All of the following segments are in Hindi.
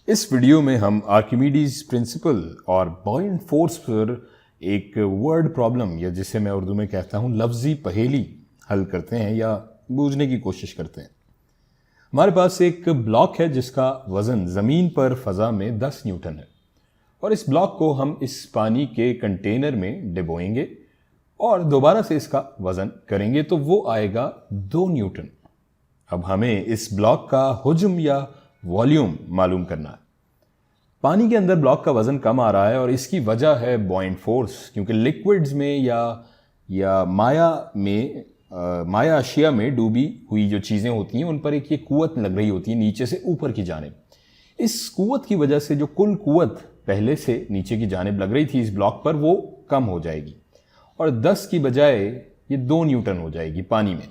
इस वीडियो में हम आर्किमिडीज प्रिंसिपल और बॉयंट फोर्स पर एक वर्ड प्रॉब्लम या जिसे मैं उर्दू में कहता हूँ लफ्जी पहेली हल करते हैं या बूझने की कोशिश करते हैं। हमारे पास एक ब्लॉक है जिसका वज़न ज़मीन पर फ़ज़ा में 10 न्यूटन है और इस ब्लॉक को हम इस पानी के कंटेनर में डिबोएंगे और दोबारा से इसका वज़न करेंगे तो वो आएगा 2 न्यूटन। अब हमें इस ब्लॉक का हुज्म या वॉल्यूम मालूम करना है। पानी के अंदर ब्लॉक का वज़न कम आ रहा है और इसकी वजह है बॉयंट फोर्स, क्योंकि लिक्विड्स में या माया अशिया में डूबी हुई जो चीज़ें होती हैं उन पर एक ये कुव्वत लग रही होती है नीचे से ऊपर की जानिब। इस कुव्वत की वजह से जो कुल कुव्वत पहले से नीचे की जानिब लग रही थी इस ब्लॉक पर वो कम हो जाएगी और 10 की बजाय ये 2 न्यूटन हो जाएगी पानी में।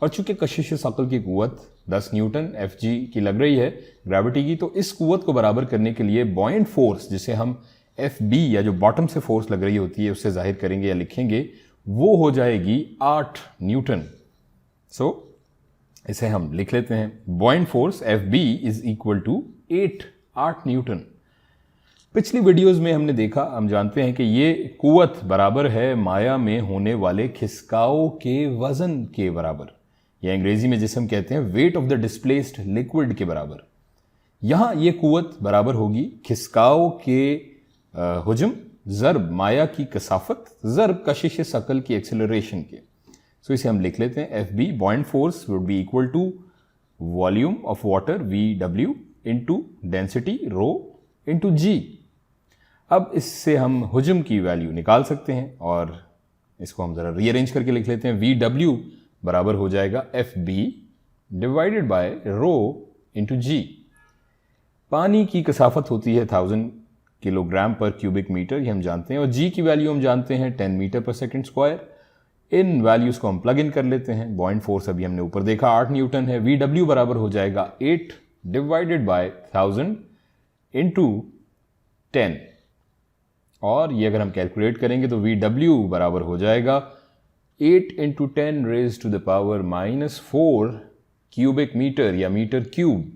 और चूंकि कशिश सकल की कुव्वत 10 न्यूटन Fg की लग रही है ग्रेविटी की, तो इस कुव्वत को बराबर करने के लिए बॉयंट फोर्स जिसे हम Fb या जो बॉटम से फोर्स लग रही होती है उससे जाहिर करेंगे या लिखेंगे, वो हो जाएगी 8 न्यूटन। सो इसे हम लिख लेते हैं। Buoyant force Fb is equal to 8 newton. पिछली वीडियोस में हमने देखा, हम जानते हैं कि ये कुव्वत बराबर है माया में होने वाले खिसकाव के वजन के बराबर, या अंग्रेजी में जिसे हम कहते हैं weight of the displaced liquid के बराबर। यहां ये कुव्वत बराबर होगी खिसकाव के हुज्म ज़र्ब माया की कसाफत ज़र्ब कशिश सकल की एक्सेलरेशन के। सो इसे हम लिख लेते हैं Fb buoyant force would be equal to volume of water Vw into density rho into G। अब इससे हम हुज्म की वैल्यू निकाल सकते हैं और इसको हम ज़रा रीअरेंज करके लिख लेते हैं। Vw बराबर हो जाएगा Fb divided by rho into G। पानी की कसाफत होती है 1000 किलोग्राम पर क्यूबिक मीटर, ये हम जानते हैं, और G की वैल्यू हम जानते हैं 10 मीटर पर सेकेंड स्क्वायर। इन वैल्यूज को हम प्लग इन कर लेते हैं। बॉयंट फोर्स अभी हमने ऊपर देखा 8 न्यूटन है। Vw बराबर हो जाएगा 8 डिवाइडेड बाय 1000 इंटू 10, और ये अगर हम कैलकुलेट करेंगे तो Vw बराबर हो जाएगा 8 into 10 raise to the power -4 cubic metre या मीटर क्यूब।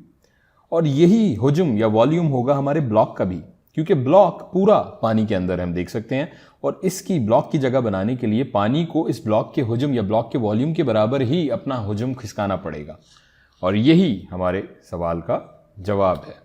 और यही हुज्म या वॉल्यूम होगा हमारे ब्लॉक का भी, क्योंकि ब्लॉक पूरा पानी के अंदर हम देख सकते हैं और इसकी ब्लॉक की जगह बनाने के लिए पानी को इस ब्लॉक के हुज्म या ब्लॉक के वॉल्यूम के बराबर ही अपना हुज्म खिसकाना पड़ेगा, और यही हमारे सवाल का जवाब है।